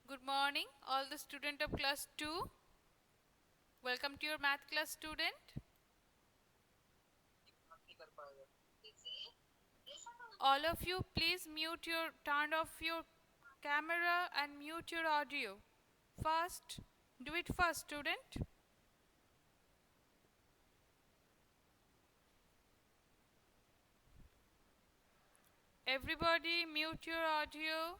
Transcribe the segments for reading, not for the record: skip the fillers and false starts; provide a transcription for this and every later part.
Good morning, all the student of class 2. Welcome to your math class student. All of you, please turn off your camera and mute your audio. First, do it first, student. Everybody, mute your audio.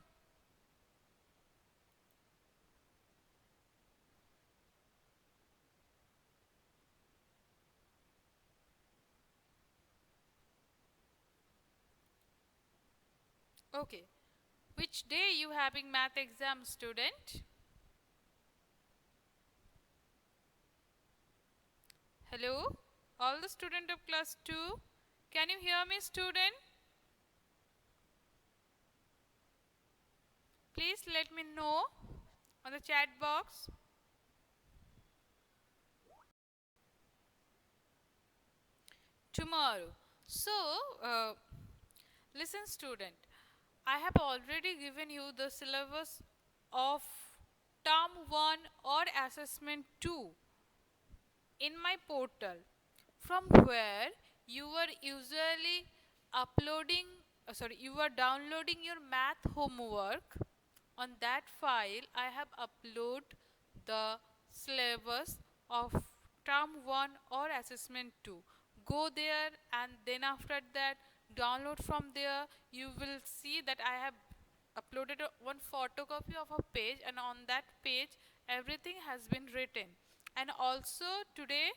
Okay. Which day you having math exam, student? Hello? All the student of class 2. Can you hear me, student? Please let me know on the chat box. Tomorrow. So, listen, student. I have already given you the syllabus of term 1 or assessment 2 in my portal, from where you are usually you are downloading your math homework. On that file, I have uploaded the syllabus of term 1 or assessment 2. Go there, and then after that download from there. You will see that I have uploaded one photocopy of a page, and on that page everything has been written. And also today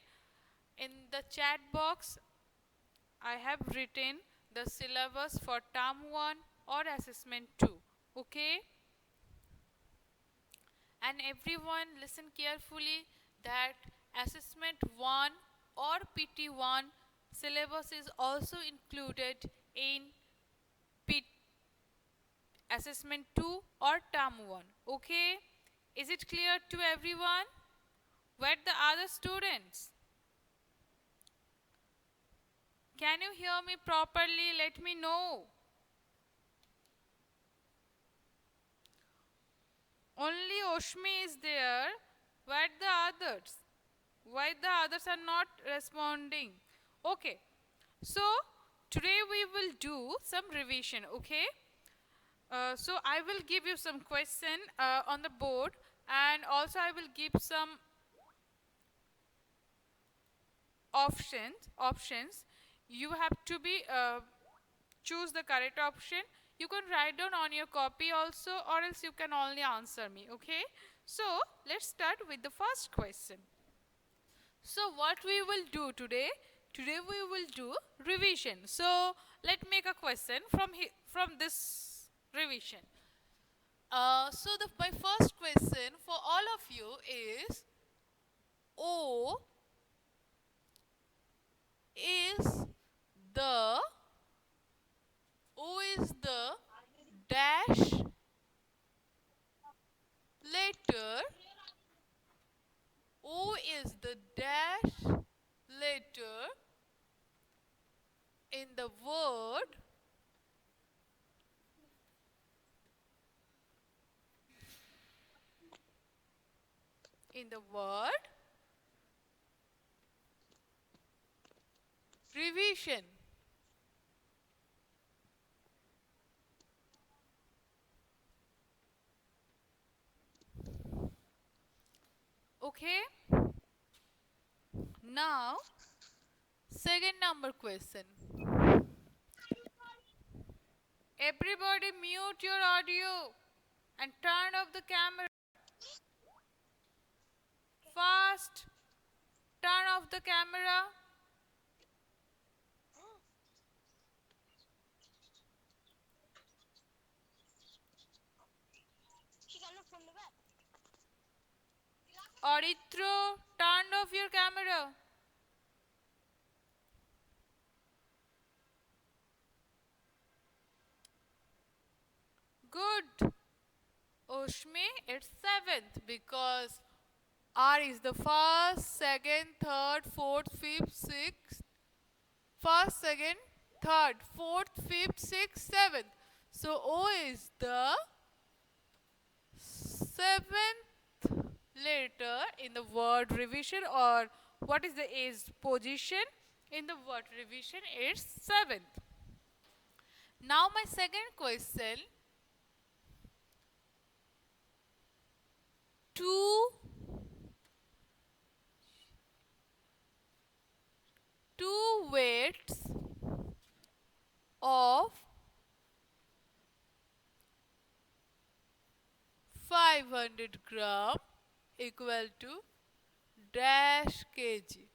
in the chat box I have written the syllabus for term 1 or assessment 2. Okay? And everyone listen carefully that assessment 1 or PT1 syllabus is also included in assessment 2 or term 1. Okay? Is it clear to everyone? Where the other students? Can you hear me properly? Let me know. Only Oshmi is there. Where the others? Why the others are not responding? Okay. So today we will do some revision. Okay. So I will give you some question on the board, and also I will give some options. You have to be choose the correct option. You can write down on your copy also, or else you can only answer me. Okay. So let's start with the first question. So what we will do today? Today we will do revision. So let's make a question from this revision. My first question for all of you is, O is the O is the dash letter. O is the dash letter in the word revision. Okay. Now, second number question. Everybody mute your audio and turn off the camera. Fast. Turn off the camera. Aritro, turn off your camera. Good. Oshmi, it's 7th because R is the first, second, third, fourth, fifth, sixth. First, second, third, fourth, fifth, sixth, seventh. So O is the letter in the word revision, or what is the age position in the word revision? It's 7th. Now my second question, two weights of 500 gram equal to dash kg.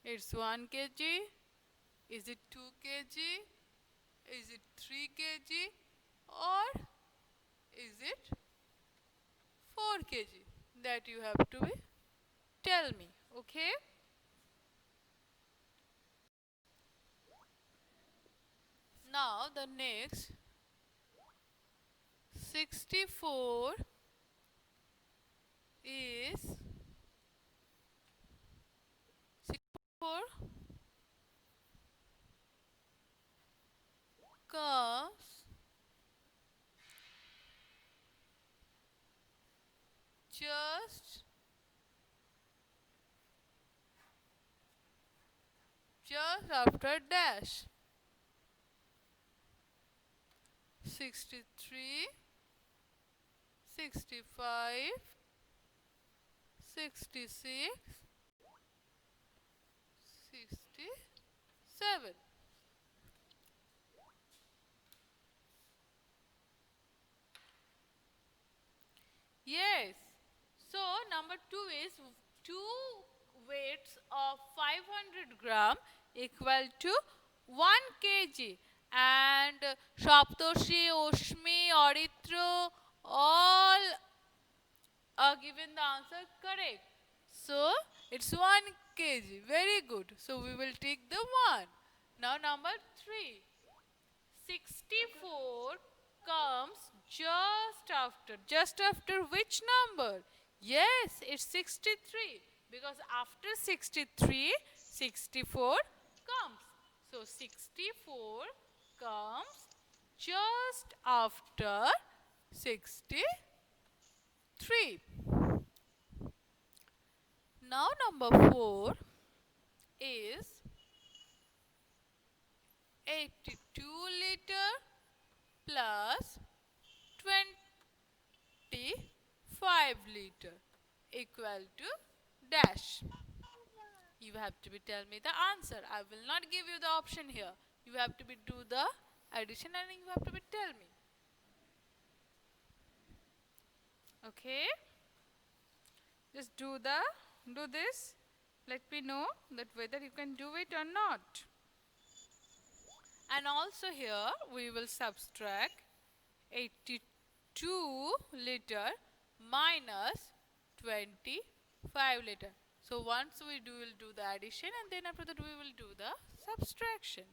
It's 1 kg. Is it 2 kg? Is it 3 kg? Or is it 4 kg? That you have to tell me. Okay? Now the next 64 is 64 comes just after dash. 63, 65, 66, 67. Yes. So number 2 is 2 weights of 500 gram equal to 1 kg. And Saptoshi, Oshmi, Oritra all are given the answer correct. So it's 1 kg. Very good. So we will take the 1. Now number 3. 64 comes just after which number? Yes, it's 63, because after 63, 64 comes. So 64 comes just after 63. Now number 4 is 82 liter plus 25 liter equal to dash. You have to tell me the answer. I will not give you the option here. You have to do the addition and you have to tell me. Okay? Just do this. Let me know that whether you can do it or not. And also here we will subtract 82 liter minus 25 liter. So once we will do the addition, and then after that we will do the subtraction.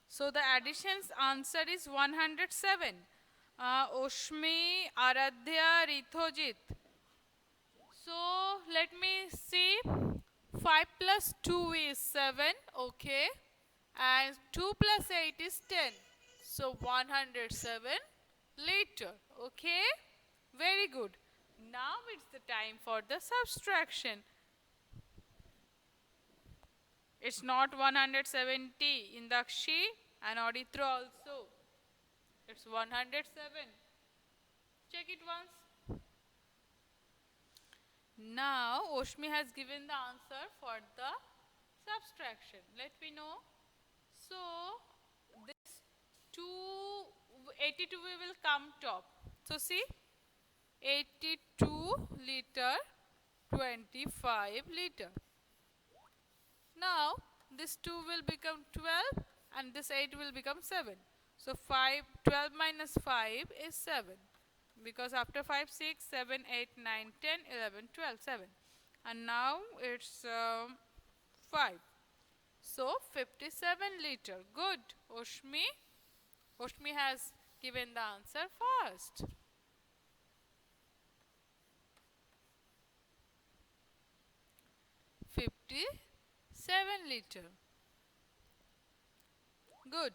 So the addition's answer is 107. Oshmi, Aradhya, Rithojit. So let me see. 5 plus 2 is 7. Okay. And 2 plus 8 is 10. So 107 liter. Okay. Very good. Now it's the time for the subtraction. It's not 170 in Dakshi and Auditra also. It's 107. Check it once. Now Oshmi has given the answer for the subtraction. Let me know. So this 82 we will come top. So see, 82 liter, 25 liter. Now this 2 will become 12 and this 8 will become 7. So 12 minus 5 is 7. Because after 5, 6, 7, 8, 9, 10, 11, 12, 7. And now it's 5. So 57 liter. Good. Oshmi. Oshmi has given the answer first. $57 liter. Good.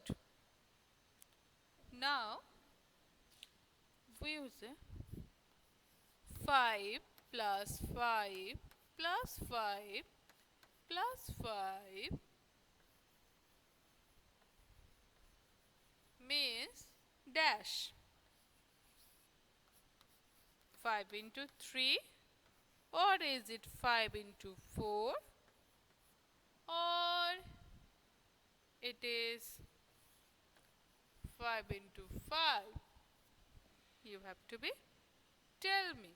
Now we use 5 plus 5 plus 5 plus 5 means dash. 5 into 3, or is it 5 into 4, or it is 5 into 5? You have to be tell me.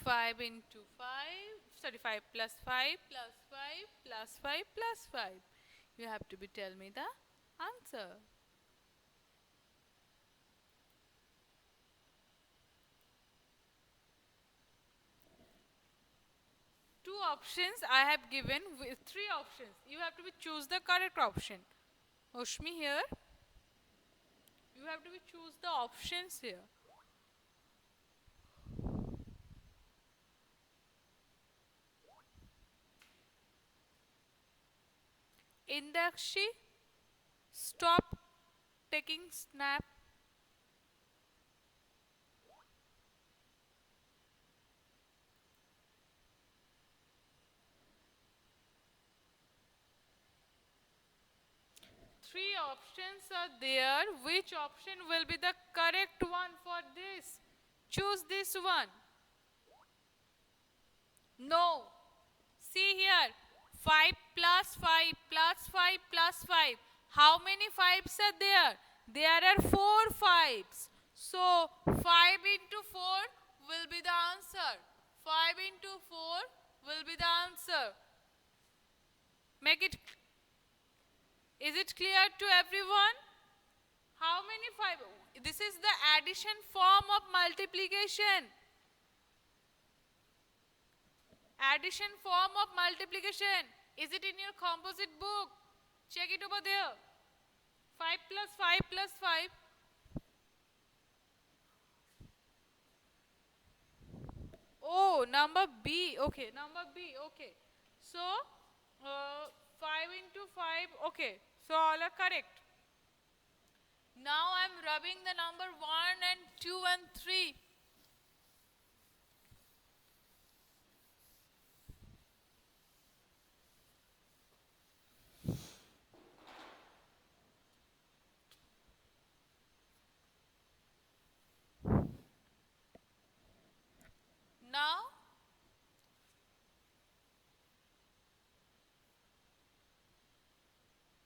5 into 5, sorry, 5 plus 5 plus 5 plus 5 plus 5. You have to be tell me the answer. Two options I have given with three options. You have to be choose the correct option. Oshmi here. You have to be choose the options here. Indakshi, stop taking snap. Three options are there. Which option will be the correct one for this? Choose this one. No. See here. 5 plus 5 plus 5 plus 5. How many 5s are there? There are 4 5s. So 5 into 4 will be the answer. 5 into 4 will be the answer. Make it. Is it clear to everyone? How many 5? This is the addition form of multiplication. Addition form of multiplication. Is it in your composite book? Check it over there. 5 plus 5 plus 5. Oh, number B. Okay, number B. Okay. So, 5 into 5. Okay. So, all are correct. Now, I am rubbing the number 1 and 2 and 3. Now,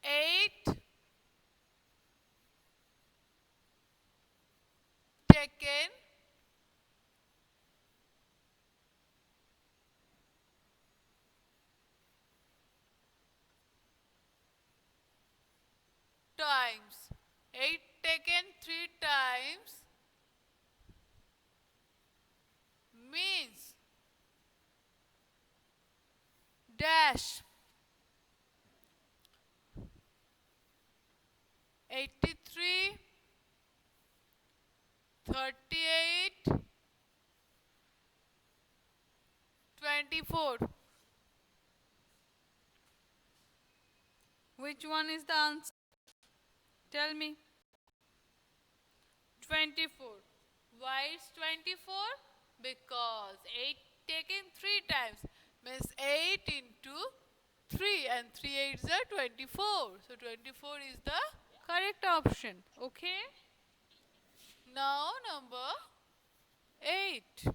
eight taken times. 8 taken 3 times means dash. 83, 38, 24. Which one is the answer? Tell me. 24. Why it's 24? Because 8 taken 3 times means 8 into 3 and 3 8s are 24. So 24 is the correct option. Okay. Now number 8.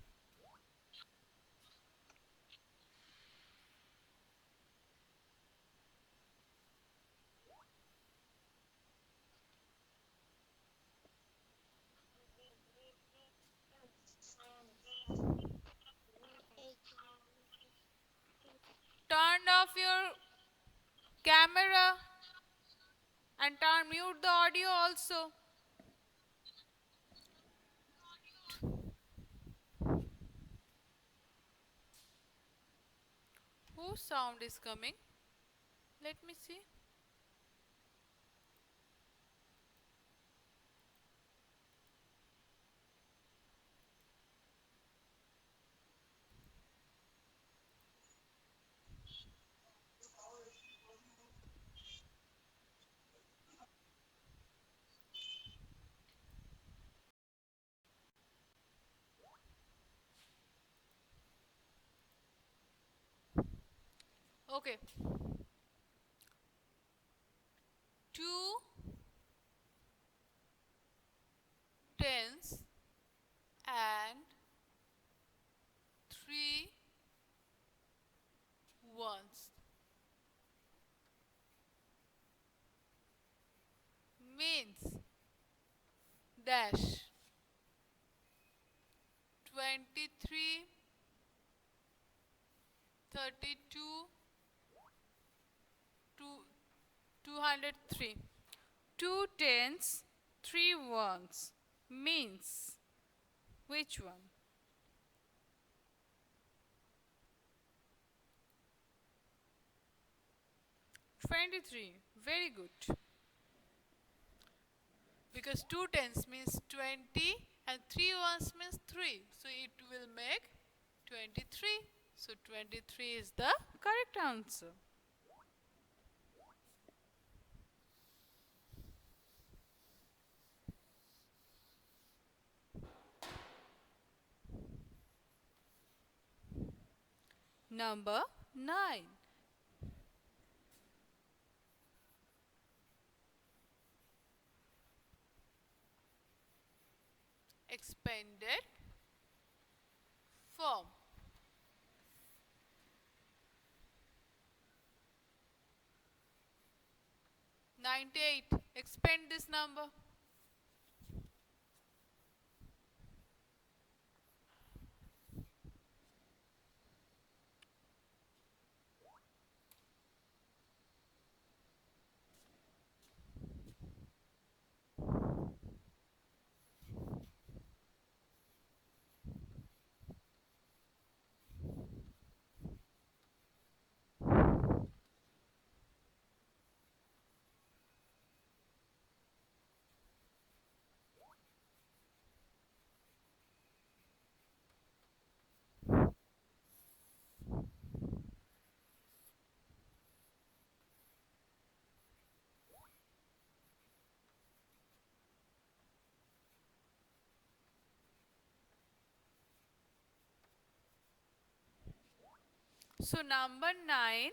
Turn off your camera and turn mute the audio also. Whose sound is coming? Let me see. Okay. 2 tens and 3 ones means dash 23, 32, 203. 2 tens, 3 ones means which one? 23. Very good. Because 2 tens means 20 and 3 ones means 3. So it will make 23. So 23 is the correct answer. Number 9. Expanded form. 98. Expand this number. So number 9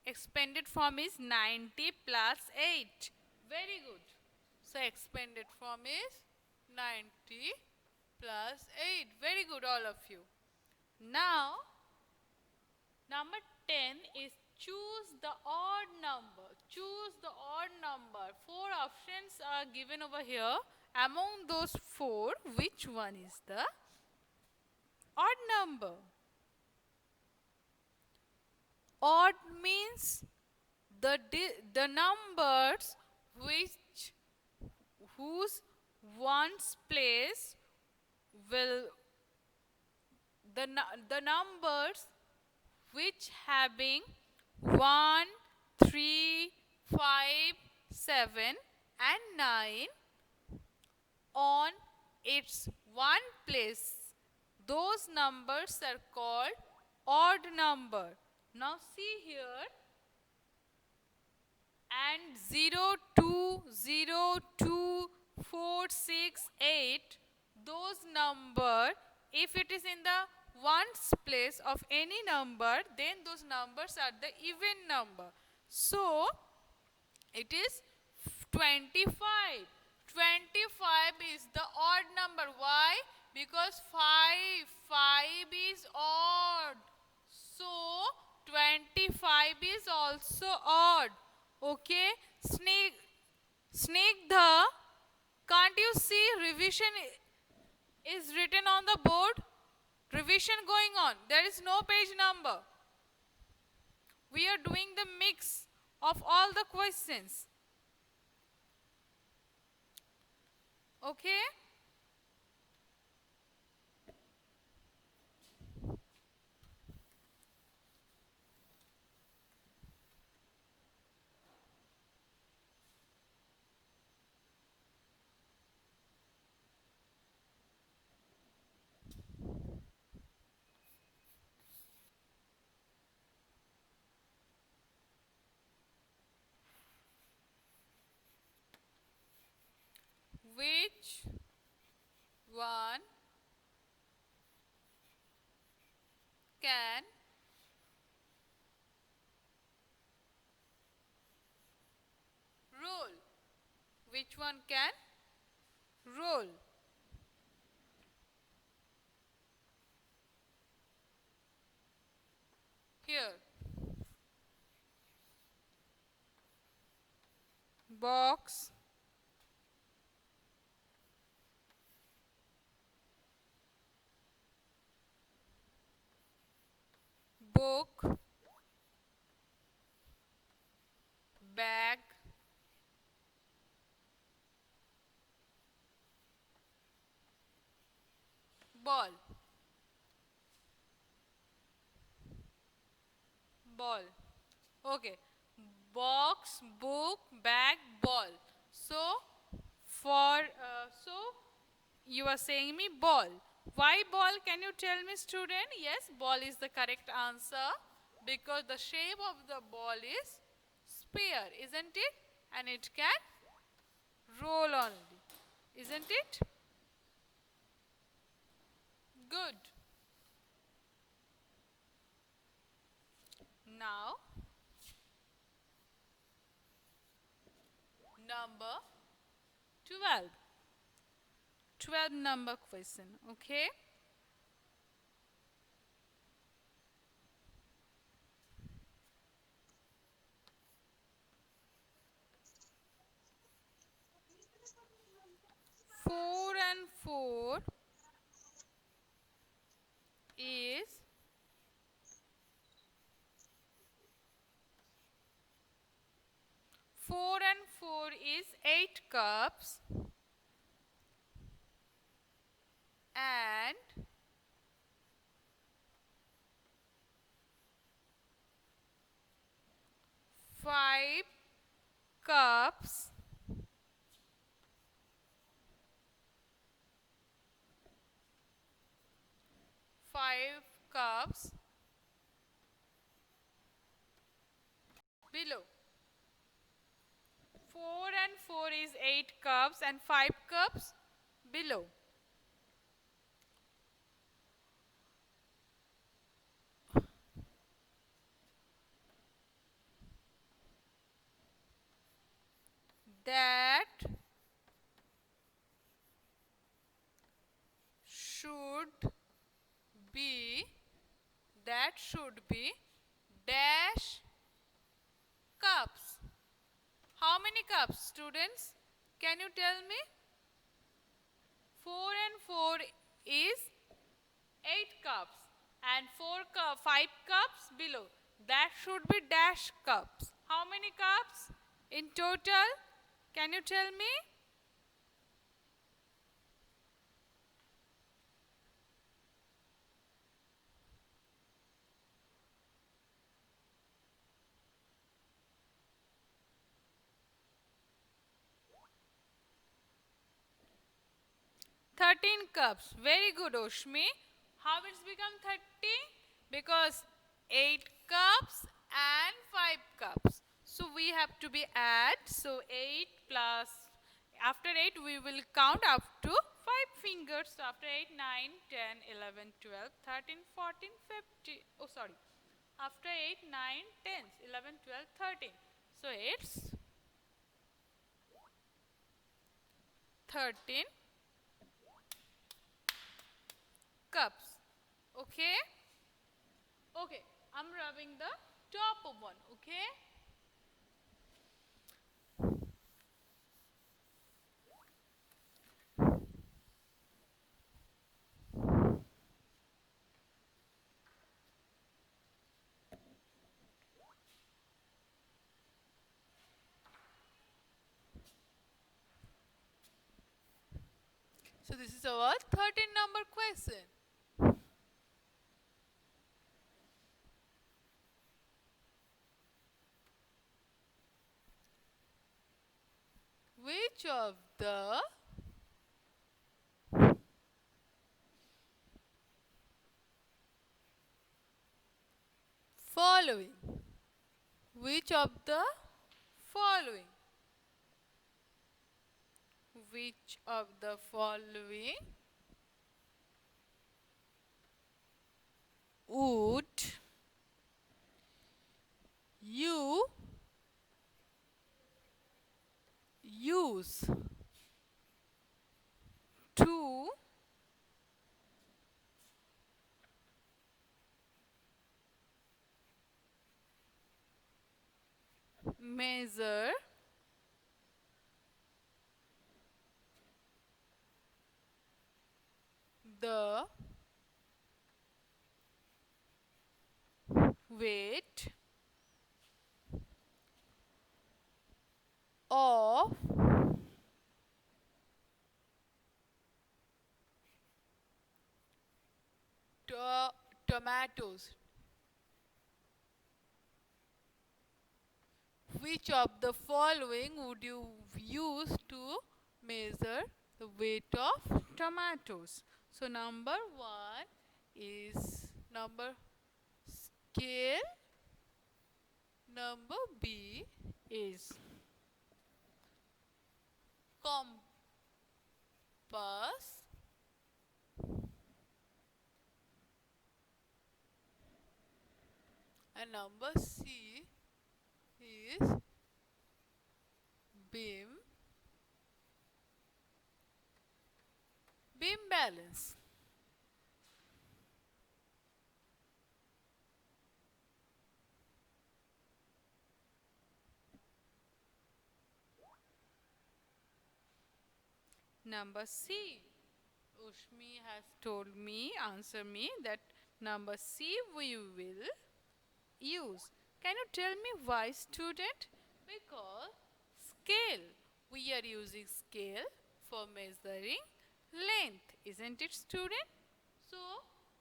expanded form is 90 plus 8. Very good. So expanded form is 90 plus 8. Very good, all of you. Now number 10 is choose the odd number. Choose the odd number. 4 options are given over here. Among those 4, which one is the odd number? Odd means the numbers which whose ones place will the numbers which having 1, 3, 5, 7 and 9 on its one place. Those numbers are called odd number. Now see here, and 0, 2, 0, 2, 4, 6, 8, those number, if it is in the ones place of any number, then those numbers are the even number. So it is 25. 25 is the odd number. Why? Because 5 is odd. So 25 is also odd. Okay? Snigdha, can't you see revision is written on the board? Revision going on. There is no page number. We are doing the mix of all the questions. Okay? Which one can anyone can roll. Here, box, book, bag, ball, ball. Okay, box, book, bag, ball. So, so you are saying me ball. Why ball? Can you tell me, student? Yes, ball is the correct answer because the shape of the ball is sphere, isn't it? And it can roll only, isn't it? Good. Now, number 12. 12 number question, okay? Four and four is 8 cups and 5 cups 5 cups below. 4 and 4 is 8 cups and 5 cups below. That should be dash cups. How many cups, students? Can you tell me? 4 and 4 is 8 cups and 5 cups below. That should be dash cups. How many cups in total? Can you tell me? Thirteen cups. Very good, Oshmi. How it's become 30? Because 8 cups and 5 cups. So we have to be add. So 8 plus, after 8 we will count up to 5 fingers. So after 8, 9, 10, 11, 12, 13, 14, 15. Oh, sorry. After 8, 9, 10, 11, 12, 13. So it's 13 cups. Okay? Okay. I'm rubbing the top of one. Okay? So this is our 13 number question. Which of the following? Which of the following? Which of the following would you use measure the weight of tomatoes. Which of the following would you use to measure the weight of tomatoes? So number one is number scale. Number B is compass. And number C is beam balance. Number C. Ushmi has told me, answer me that number C we will use. Can you tell me why, student? Because scale. We are using scale for measuring length, isn't it, student? So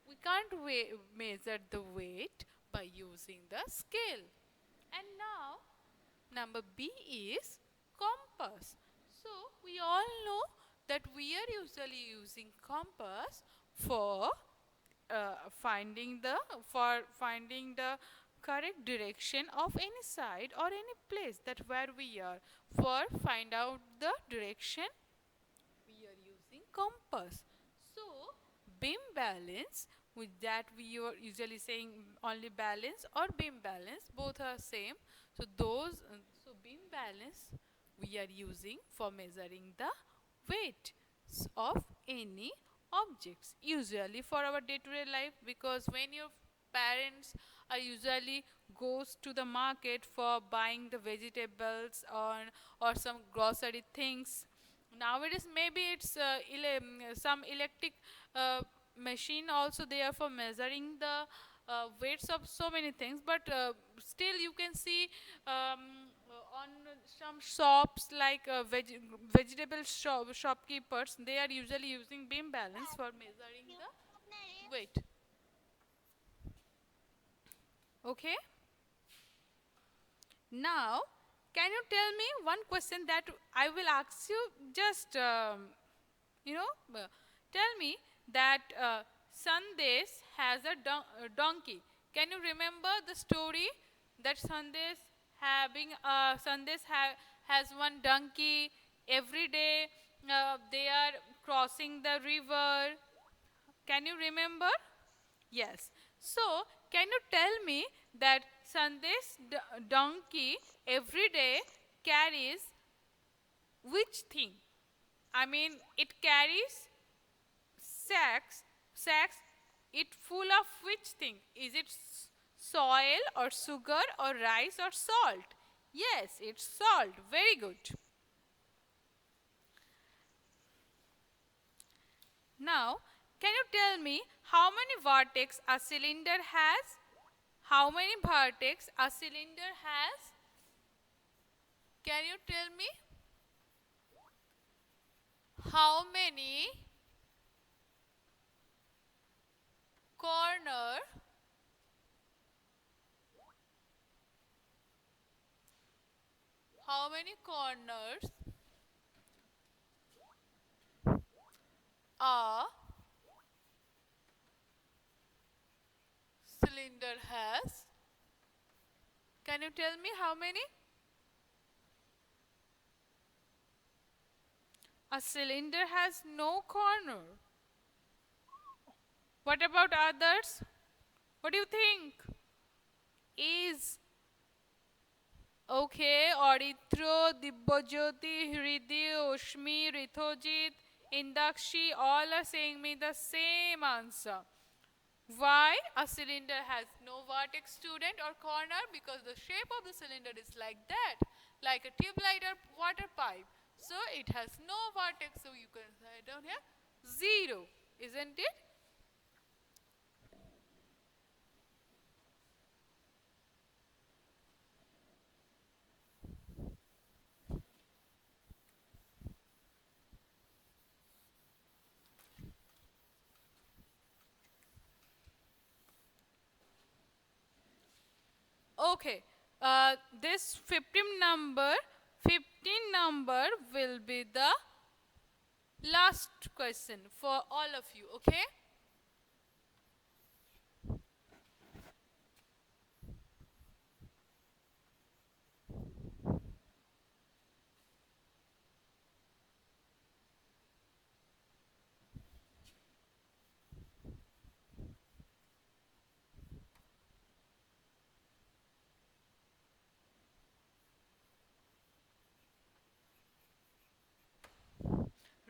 we can't measure the weight by using the scale. And now number B is compass. So we all know that we are usually using compass for finding the correct direction of any side or any place that where we are. For find out the direction we are using compass. So beam balance, with that we are usually saying only balance or beam balance, both are same. So so beam balance we are using for measuring the weight of any objects, usually for our day-to-day life, because when your parents are usually goes to the market for buying the vegetables or some grocery things. Nowadays maybe it's some electric machine also there for measuring the weights of so many things, but still you can see on some shops like vegetable shopkeepers, they are usually using beam balance for measuring the weight. Okay, now can you tell me one question that I will ask you, just you know tell me that Sandesh has a donkey. Can you remember the story that Sandesh has one donkey? Every day they are crossing the river. Can you remember? Yes. So, can you tell me that Sandesh donkey every day carries which thing? I mean, it carries sacks. It full of which thing? Is it soil or sugar or rice or salt? Yes, it's salt. Very good. Now, can you tell me how many vertex a cylinder has? How many vertex a cylinder has? Can you tell me how many corner how many corners a cylinder has? Can you tell me how many? A cylinder has no corner. What about others? What do you think? Is okay, Aritro, Dibbajyoti, Hridi, Ushmi, Rithojit, Indakshi, all are saying me the same answer. Why a cylinder has no vertex, student, or corner? Because the shape of the cylinder is like that, like a tube light or water pipe. So it has no vertex, so you can write down here 0, isn't it? Okay, this 15 number will be the last question for all of you, okay?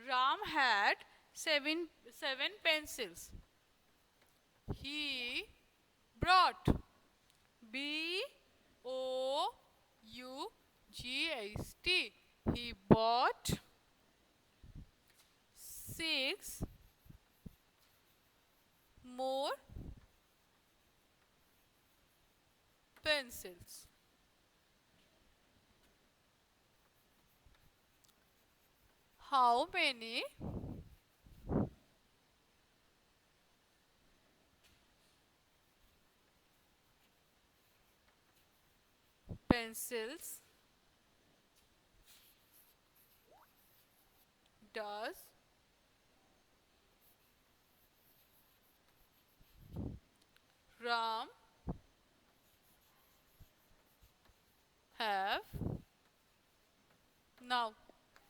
Ram had seven pencils. He brought Bougst. He bought six more pencils. How many pencils does Ram have? Now,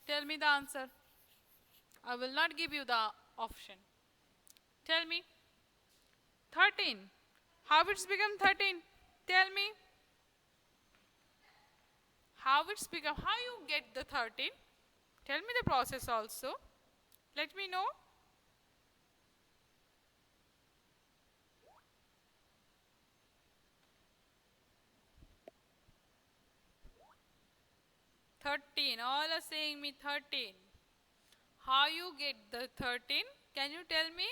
tell me the answer. I will not give you the option. Tell me. 13. How it's become 13? Tell me. How it's become? How you get the 13? Tell me the process also. Let me know. 13. All are saying me 13. How you get the 13? Can you tell me?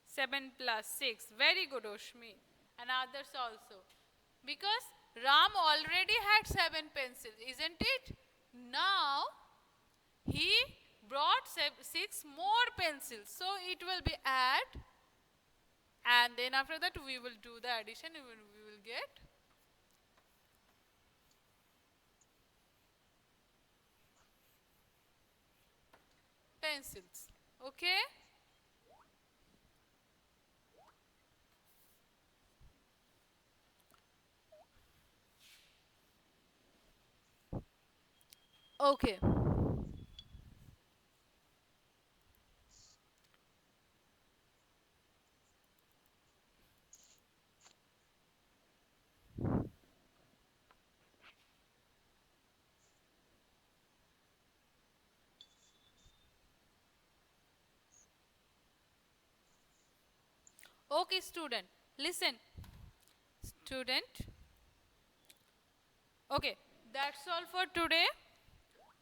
7 plus 6. Very good, Oshmi. And others also. Because Ram already had 7 pencils, isn't it? Now, he brought 6 more pencils. So, it will be add. And then after that, we will do the addition. We will get pencils. Okay? Okay. Okay, student. Listen. Student. Okay, that's all for today.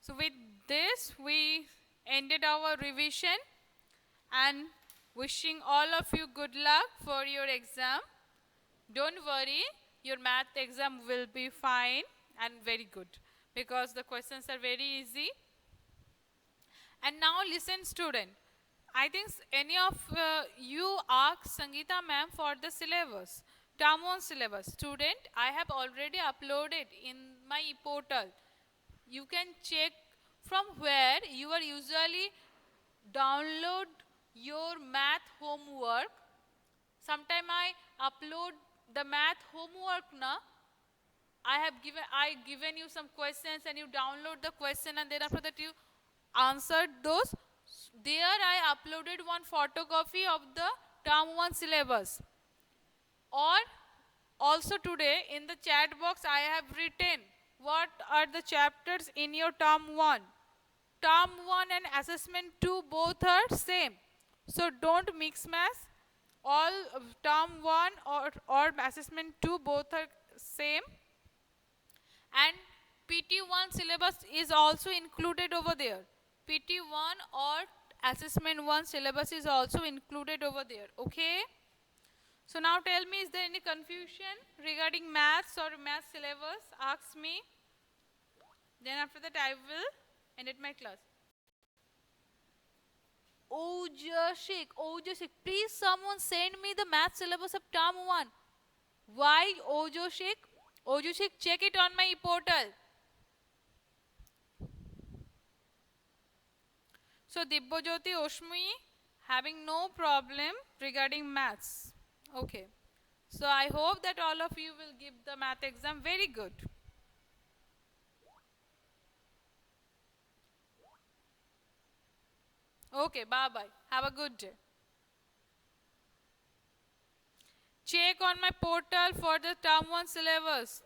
So with this, we ended our revision and wishing all of you good luck for your exam. Don't worry, your math exam will be fine and very good because the questions are very easy. And now listen, student. I think any of you asked Sangeeta ma'am for the syllabus, term 1 syllabus. Student, I have already uploaded in my portal. You can check from where you are usually download your math homework. Sometime I upload the math homework now. I given you some questions and you download the question and then after that you answered those. There I uploaded one photocopy of the term 1 syllabus. Or also today in the chat box I have written what are the chapters in your term 1. Term 1 and assessment 2 both are same. So don't mix match. All term 1 or assessment 2 both are same, and PT1 syllabus is also included over there. PT1 or assessment 1 syllabus is also included over there. Okay. So now tell me, is there any confusion regarding maths or math syllabus? Ask me. Then after that I will end my class. Ojashik, please someone send me the math syllabus of term 1. Why Ojashik? Ojashik, check it on my portal. So Dibbojyoti Oshmi having no problem regarding maths. Okay. So I hope that all of you will give the math exam very good. Okay, bye bye. Have a good day. Check on my portal for the term 1 syllabus.